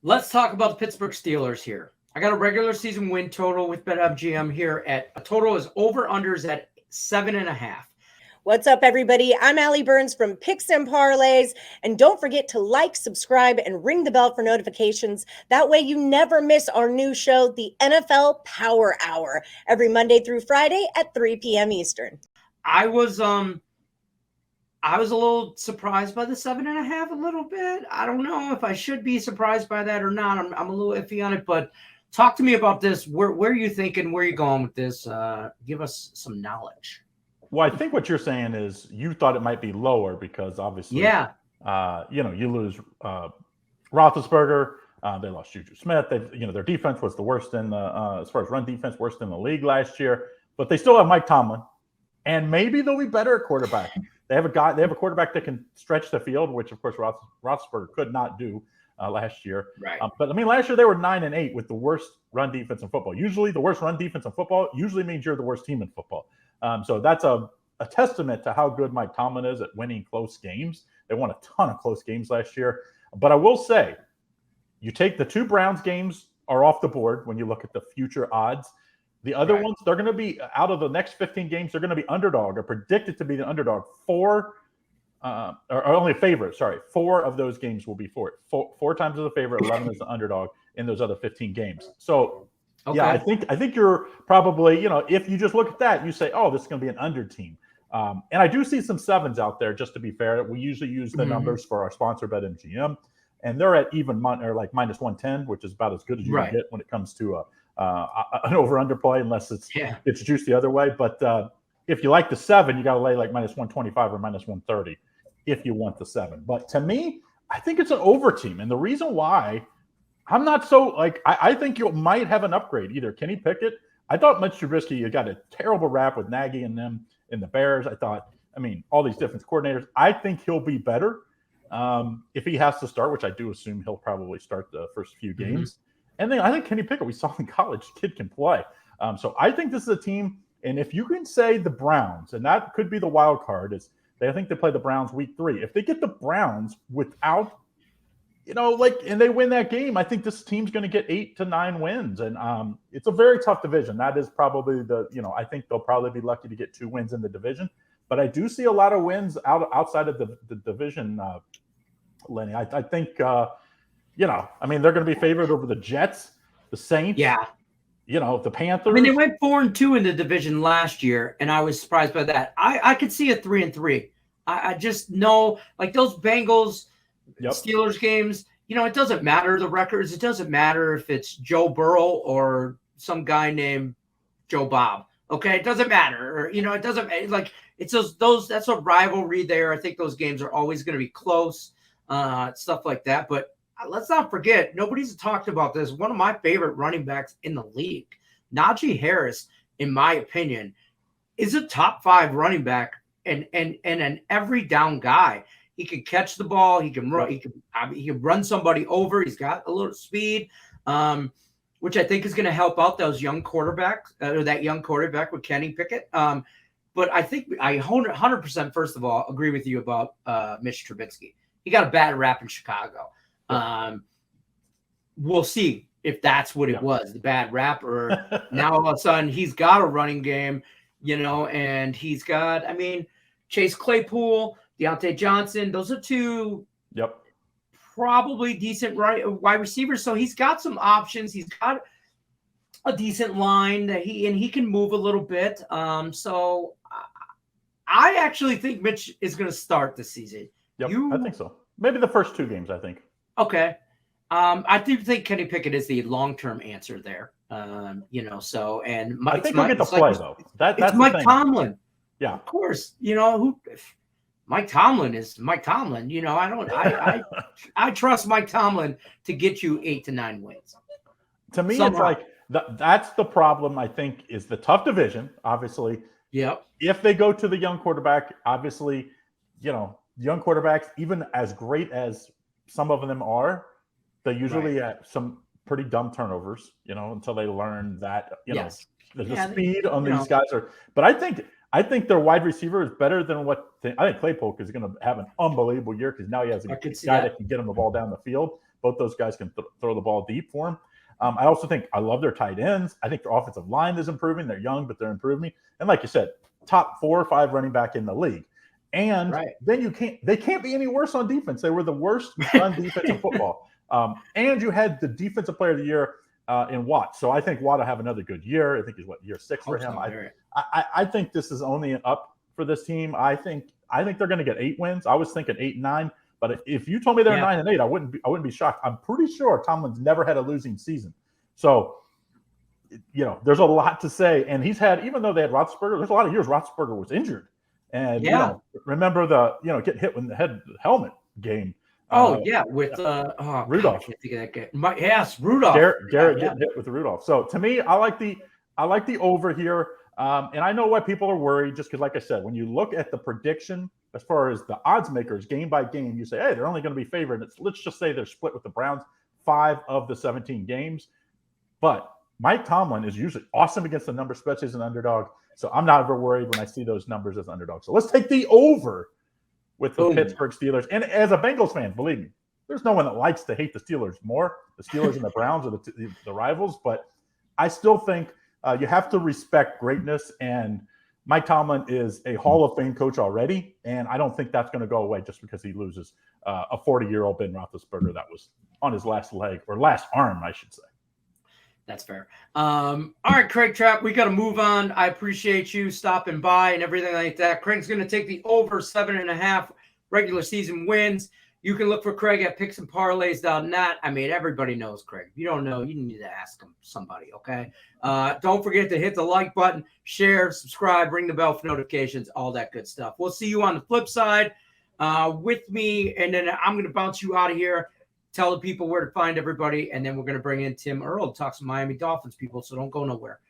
Let's talk about the Pittsburgh Steelers here. I got a regular season win total with BetMGM here at a total is over-unders at 7.5. What's up, everybody? I'm Allie Burns from Picks Parlays. And don't forget to like, subscribe, and ring the bell for notifications. That way you never miss our new show, the NFL Power Hour, every Monday through Friday at 3 p.m. Eastern. I was a little surprised by the 7.5 a little bit. I don't know if I should be surprised by that or not. I'm a little iffy on it, but talk to me about this. Where are you thinking? Where are you going with this? Give us some knowledge. Well, I think what you're saying is you thought it might be lower because obviously, you lose Roethlisberger. They lost Juju Smith. Their defense was the worst in the as far as run defense, worst in the league last year. But they still have Mike Tomlin, and maybe they'll be better at quarterback. They have a quarterback that can stretch the field, which of course Roethlisberger could not do last year. Right. But I mean, last year they were 9-8 with the worst run defense in football. Usually, the worst run defense in football usually means you're the worst team in football. So that's a testament to how good Mike Tomlin is at winning close games. They won a ton of close games last year. But I will say, you take the 2 Browns games are off the board when you look at the future odds. The other ones, they're going to be out of the next 15 games, they're going to be underdog or predicted to be the underdog. Or only a favorite. Sorry, 4 of those games will be for it. Four times as a favorite, 11 as the underdog in those other 15 games. So, yeah, I think you're probably, if you just look at that, you say, oh, this is going to be an under team. And I do see some 7s out there, just to be fair. We usually use the numbers for our sponsor, BetMGM, and they're at even or like minus 110, which is about as good as you can get when it comes to an over-under play, unless it's juiced the other way. But if you like the 7, you got to lay like minus 125 or minus 130 if you want the 7. But to me, I think it's an over team. And the reason why I'm not so I think you might have an upgrade. Either Kenny Pickett. I thought Mitch Trubisky got a terrible rap with Nagy and them in the Bears. All these defense coordinators. I think he'll be better if he has to start, which I do assume he'll probably start the first few games. And then I think Kenny Pickett, we saw in college, kid can play. So I think this is a team. And if you can say the Browns, and that could be the wild card, I think they play the Browns week 3. If they get the Browns without and they win that game, I think this team's going to get 8 to 9 wins. And it's a very tough division. That is probably I think they'll probably be lucky to get 2 wins in the division. But I do see a lot of wins outside of the division, Lenny. I think, they're going to be favored over the Jets, the Saints. Yeah. The Panthers. They went 4-2 in the division last year, and I was surprised by that. I could see a 3-3. I just know, like those Bengals – Steelers games, it doesn't matter the records. It doesn't matter if it's Joe Burrow or some guy named Joe Bob. Okay, it doesn't matter. Or, it doesn't it's those that's a rivalry there. I think those games are always going to be close, stuff like that. But let's not forget, nobody's talked about this. One of my favorite running backs in the league, Najee Harris, in my opinion, is a top 5 running back and an every down guy. He can catch the ball. He can run. He can run somebody over. He's got a little speed, which I think is going to help out those young quarterbacks or that young quarterback with Kenny Pickett. But I think I 100%, first of all, agree with you about Mitch Trubisky. He got a bad rap in Chicago. We'll see if that's what it was, the bad rap, or now all of a sudden he's got a running game, and he's got, Chase Claypool, Deontay Johnson, those are 2 probably decent wide receivers. So he's got some options. He's got a decent line that he can move a little bit. So I actually think Mitch is going to start this season. I think so. Maybe the first 2 games, I think. Okay. I do think Kenny Pickett is the long-term answer there. So and I think he'll get to play though. That's Mike Tomlin. Yeah, of course. Mike Tomlin is Mike Tomlin. I trust Mike Tomlin to get you 8 to 9 wins. To me, it's like that's the problem. I think is the tough division. Obviously, if they go to the young quarterback, obviously, young quarterbacks, even as great as some of them are, they usually have some pretty dumb turnovers. Until they learn that the speed on these guys are. But I think their wide receiver is better than I think Claypool is going to have an unbelievable year because now he has a guy that can get him the ball down the field. Both those guys can throw the ball deep for him. I also think I love their tight ends. I think their offensive line is improving. They're young, but they're improving. And like you said, top 4 or 5 running back in the league. And then they can't be any worse on defense. They were the worst run defense in football. And you had the defensive player of the year in Watt. So I think Watt will have another good year. I think he's year 6 for him. I think this is only an up for this team. I think they're going to get 8 wins. I was thinking 8 and 9. But if you told me they're 9 and 8, I wouldn't be shocked. I'm pretty sure Tomlin's never had a losing season. So, there's a lot to say. And he's had, even though they had Roethlisberger, there's a lot of years Roethlisberger was injured. And remember getting hit with the helmet game. With Rudolph. I can't think of that guy. Yes, Rudolph. Garrett getting hit with Rudolph. So to me, I like the over here. And I know why people are worried, just because, like I said, when you look at the prediction as far as the odds makers game by game, you say, hey, they're only going to be favored. Let's just say they're split with the Browns 5 of the 17 games. But Mike Tomlin is usually awesome against the number, especially as an underdog. So I'm not ever worried when I see those numbers as underdogs. So let's take the over with the Pittsburgh Steelers. And as a Bengals fan, believe me, there's no one that likes to hate the Steelers more. The Steelers and the Browns are the rivals. But I still think you have to respect greatness. And Mike Tomlin is a Hall of Fame coach already. And I don't think that's going to go away just because he loses a 40-year-old Ben Roethlisberger that was on his last leg, or last arm, I should say. That's fair. All right, Craig Trapp, we got to move on. I appreciate you stopping by and everything like that. Craig's going to take the over 7.5 regular season wins. You can look for Craig at picksandparlays.net. I mean, everybody knows Craig. If you don't know, you need to ask somebody, okay? Don't forget to hit the like button, share, subscribe, ring the bell for notifications, all that good stuff. We'll see you on the flip side with me, and then I'm going to bounce you out of here. Tell the people where to find everybody, and then we're going to bring in Tim Earl to talk some Miami Dolphins people, so don't go nowhere.